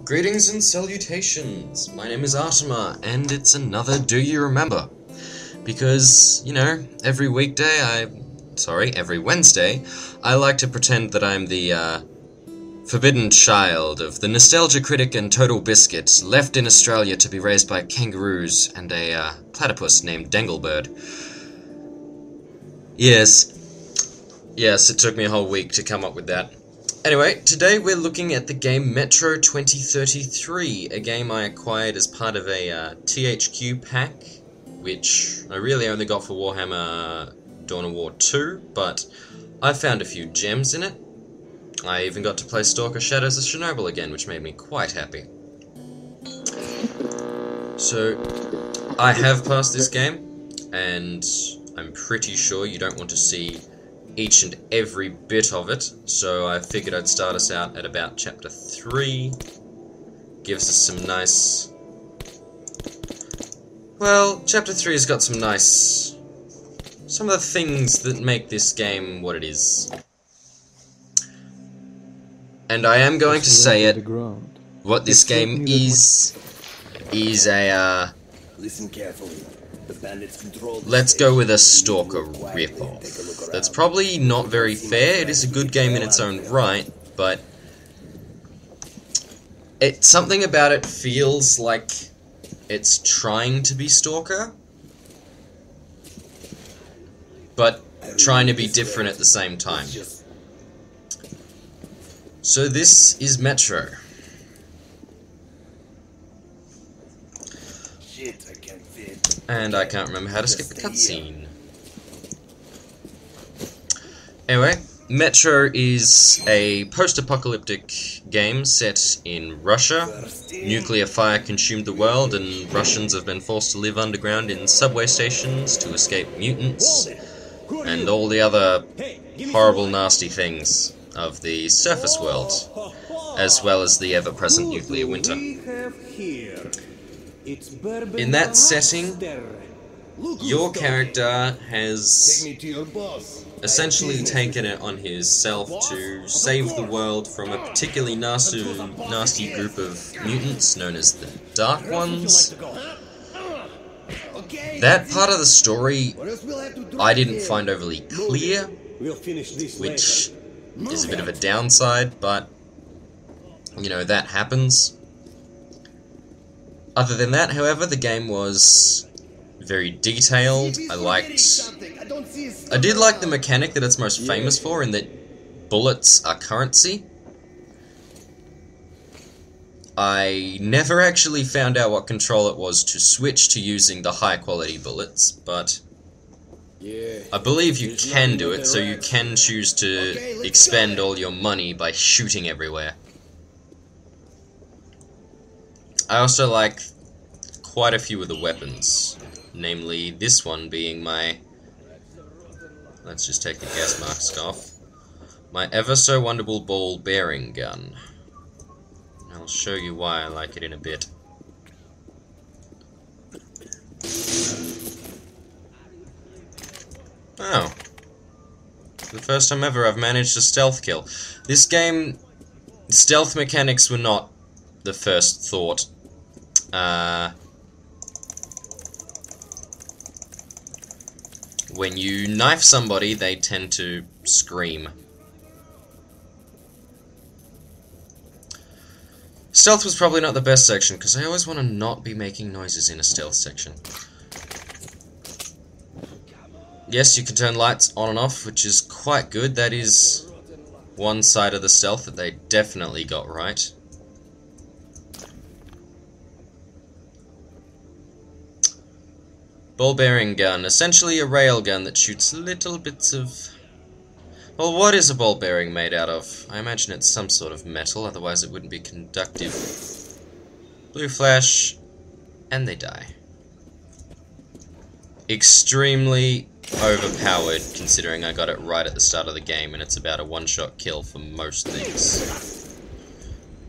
Greetings and salutations, my name is Arcanum, and it's another Do You Remember? Because, you know, every Wednesday, I like to pretend that I'm the, forbidden child of the nostalgia critic and total biscuit, left in Australia to be raised by kangaroos and a, platypus named Danglebird. Yes, it took me a whole week to come up with that. Anyway, today we're looking at the game Metro 2033, a game I acquired as part of a THQ pack, which I really only got for Warhammer Dawn of War 2, but I found a few gems in it. I even got to play Stalker Shadows of Chernobyl again, which made me quite happy. So, I have passed this game, and I'm pretty sure you don't want to see each and every bit of it, so I figured I'd start us out at about chapter 3. Gives us some nice... Well, chapter 3 has got some nice... some of the things that make this game what it is. And I am going to say it, what this game is a, Listen carefully. The bandits control the let's stage. go with a Stalker ripoff. That's probably not very fair. It is a good game in its own right, but something about it feels like it's trying to be Stalker, but trying to be different at the same time. So this is Metro. Shit, I can't fit. And I can't remember how to skip a cutscene. Anyway, Metro is a post-apocalyptic game set in Russia. Nuclear fire consumed the world, and Russians have been forced to live underground in subway stations to escape mutants and all the other horrible, nasty things of the surface world, as well as the ever-present nuclear winter. In that setting, your character has essentially taken it on himself to save the world from a particularly nasty group of mutants known as the Dark Ones. That part of the story I didn't find overly clear, which is a bit of a downside, but, you know, that happens. Other than that, however, the game was very detailed. I did like the mechanic that it's most famous for, in that bullets are currency. I never actually found out what control it was to switch to using the high quality bullets, but I believe you can do it, so you can choose to expend all your money by shooting everywhere. I also like quite a few of the weapons, namely this one being my... let's just take the gas mask off. My ever so wonderful ball bearing gun. I'll show you why I like it in a bit. Oh. For the first time ever, I've managed a stealth kill. This game, stealth mechanics were not the first thought. When you knife somebody, they tend to scream. Stealth was probably not the best section, because I always want to not be making noises in a stealth section. Yes, you can turn lights on and off, which is quite good. That is one side of the stealth that they definitely got right. Ball bearing gun, essentially a rail gun that shoots little bits of... well, what is a ball bearing made out of? I imagine it's some sort of metal, otherwise it wouldn't be conductive. Blue flash, and they die. Extremely overpowered, considering I got it right at the start of the game, and it's about a one-shot kill for most things.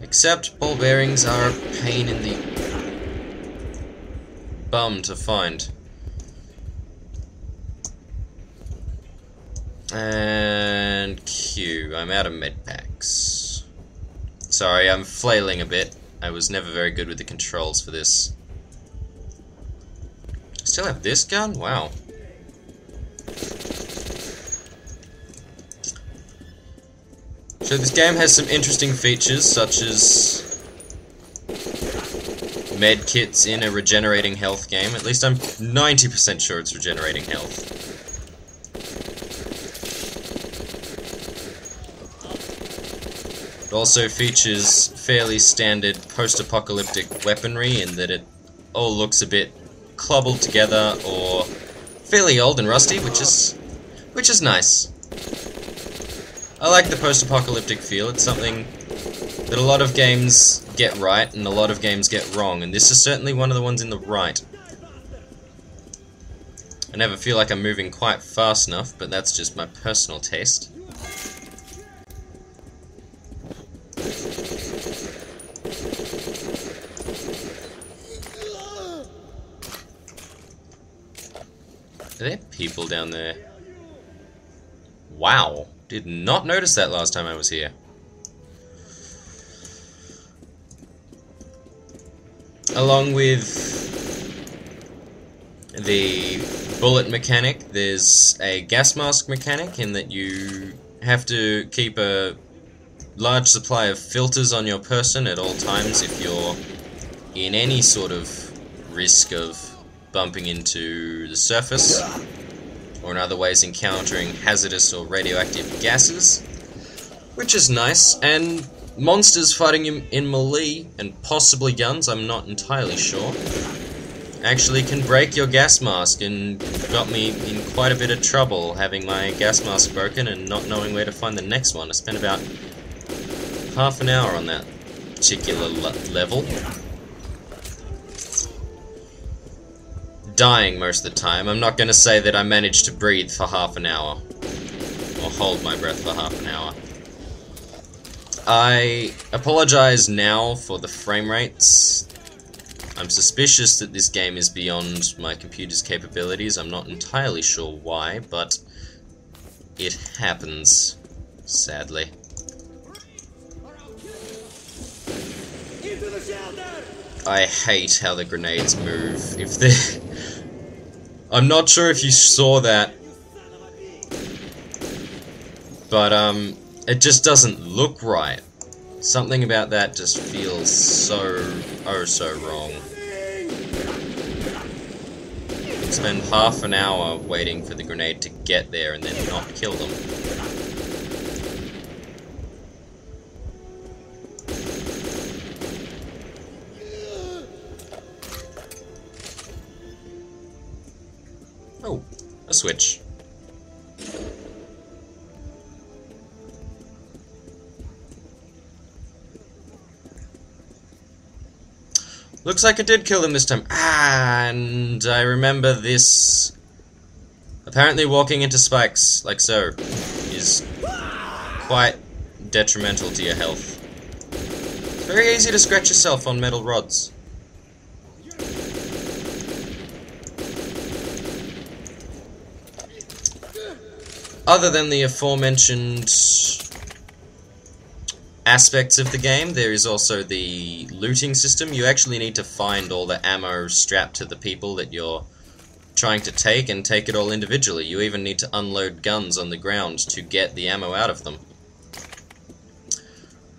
Except ball bearings are a pain in the bum to find. And Q. I'm out of med packs. Sorry, I'm flailing a bit. I was never very good with the controls for this. Still have this gun? Wow. So this game has some interesting features, such as med kits in a regenerating health game. At least I'm 90% sure it's regenerating health. It also features fairly standard post-apocalyptic weaponry in that it all looks a bit clobbled together or fairly old and rusty, which is nice. I like the post-apocalyptic feel. It's something that a lot of games get right and a lot of games get wrong, and this is certainly one of the ones in the right. I never feel like I'm moving quite fast enough, but that's just my personal taste. Are there people down there? Wow, did not notice that last time I was here. Along with the bullet mechanic, there's a gas mask mechanic in that you have to keep a large supply of filters on your person at all times if you're in any sort of risk of bumping into the surface, or in other ways encountering hazardous or radioactive gases, which is nice, and monsters fighting in melee, and possibly guns, I'm not entirely sure, actually can break your gas mask, and got me in quite a bit of trouble having my gas mask broken and not knowing where to find the next one. I spent about half an hour on that particular level. Dying most of the time. I'm not going to say that I managed to breathe for half an hour, or hold my breath for half an hour. I apologize now for the frame rates. I'm suspicious that this game is beyond my computer's capabilities. I'm not entirely sure why, but it happens, sadly. I hate how the grenades move. I'm not sure if you saw that, but it just doesn't look right. Something about that just feels so wrong. Spend half an hour waiting for the grenade to get there and then not kill them. Oh, a switch. Looks like it did kill them this time. And I remember this. Apparently walking into spikes, like so, is quite detrimental to your health. It's very easy to scratch yourself on metal rods. Other than the aforementioned aspects of the game, there is also the looting system. You actually need to find all the ammo strapped to the people that you're trying to take and take it all individually. You even need to unload guns on the ground to get the ammo out of them.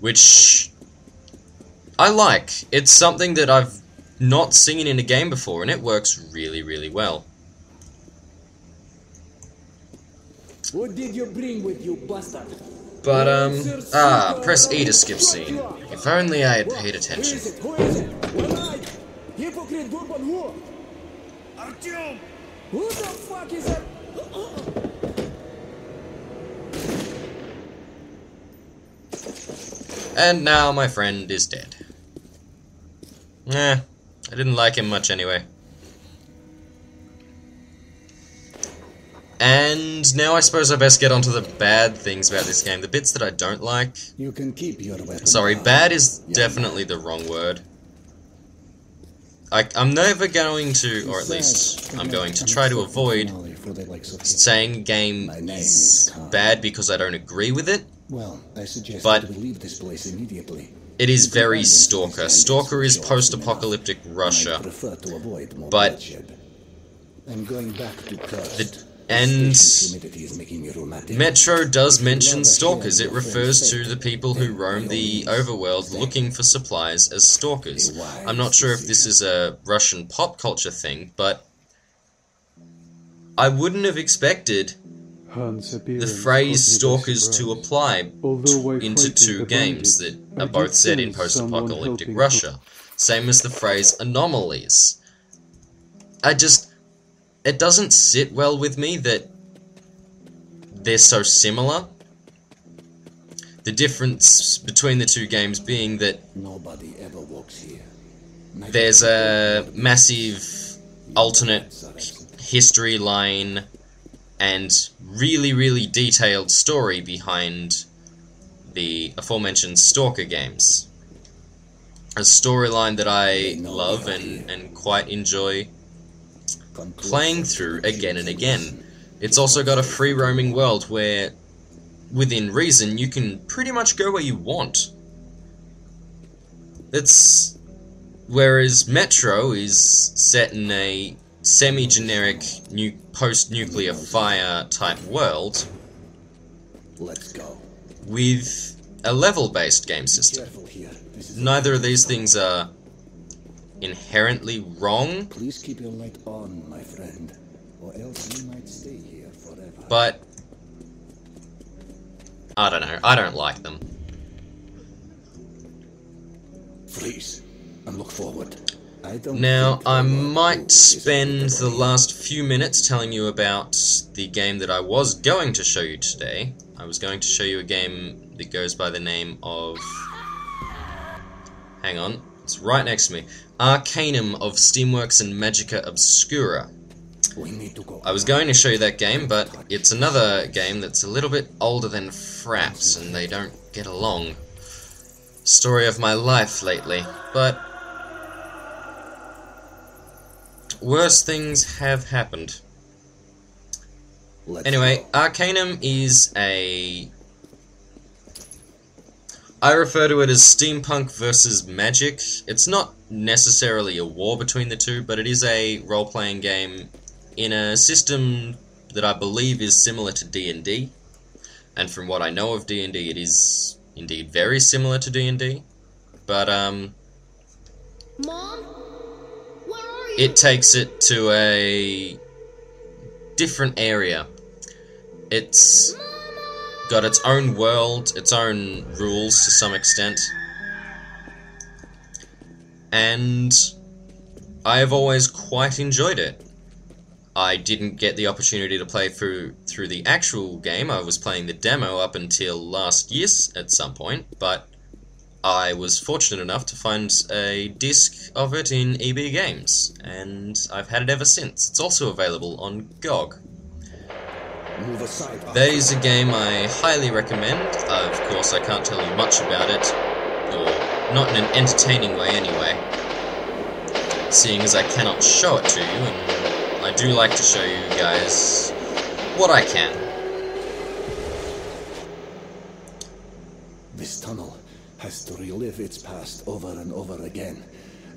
Which I like. It's something that I've not seen in a game before, and it works really, really well. What did you bring with you, bastard? But, press E to skip scene. If only I had paid attention. Who is it? Hypocrite Bourbon who? Artyom! Who the fuck is that? And now my friend is dead. I didn't like him much anyway. And now I suppose I best get onto the bad things about this game. The bits that I don't like. You can keep your weapon. Sorry, bad is definitely the wrong word. I'm never going to, or at least I'm going to try to avoid saying game is bad because I don't agree with it. Well, I suggest But that we leave this place immediately. it is very Stalker. Stalker is post-apocalyptic Russia, but Metro does mention stalkers. It refers to the people who roam the overworld looking for supplies as stalkers. I'm not sure if this is a Russian pop culture thing, but I wouldn't have expected the phrase stalkers to apply into two games that are both set in post-apocalyptic Russia. Same as the phrase anomalies. It doesn't sit well with me that they're so similar. The difference between the two games being that there's a massive alternate history line and really detailed story behind the aforementioned Stalker games. A storyline that I love and quite enjoy playing through again and again. It's also got a free roaming world where, within reason, you can pretty much go where you want. Whereas Metro is set in a semi-generic post-nuclear fire type world with a level-based game system. Neither of these things are inherently wrong. Please keep your light on, my friend, or else you might stay here forever. But I don't know. I don't like them. Freeze and look forward. Now, I might spend the last few minutes telling you about the game that I was going to show you today. I was going to show you a game that goes by the name of... Hang on, it's right next to me. Arcanum of Steamworks and Magica Obscura. I was going to show you that game, but it's another game that's a little bit older than Fraps, and they don't get along. Story of my life lately, but worse things have happened. Anyway, Arcanum is I refer to it as steampunk versus magic. It's not necessarily a war between the two, but it is a role-playing game in a system that I believe is similar to D&D. And from what I know of D&D, it is indeed very similar to D&D. But, Mom? Where are you? it takes it to a different area. It's got its own world, its own rules to some extent. And I have always quite enjoyed it. I didn't get the opportunity to play through the actual game. I was playing the demo up until last year at some point, but I was fortunate enough to find a disc of it in EB Games, and I've had it ever since. It's also available on GOG. That is a game I highly recommend. Of course, I can't tell you much about it, or not in an entertaining way anyway, seeing as I cannot show it to you, and I do like to show you guys what I can. This tunnel has to relive its past over and over again.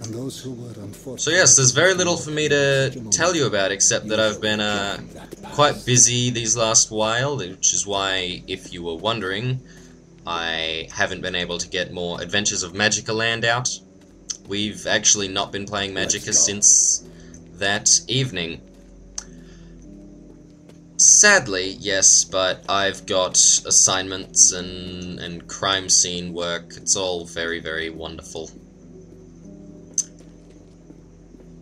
And those who were unfortunate... So yes, there's very little for me to tell you about, except that I've been quite busy these last while, which is why, if you were wondering, I haven't been able to get more Adventures of Magica Land out. We've actually not been playing Magica since that evening. Sadly, yes, but I've got assignments and crime scene work. It's all very wonderful.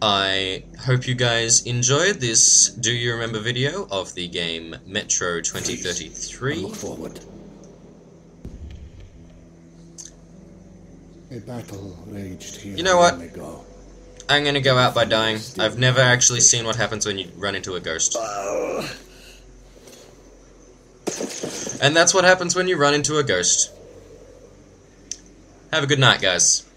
I hope you guys enjoyed this Do You Remember video of the game Metro 2033. Look forward. A battle raged here. You know what? long ago. I'm gonna go out by dying. I've never actually seen what happens when you run into a ghost. And that's what happens when you run into a ghost. Have a good night, guys.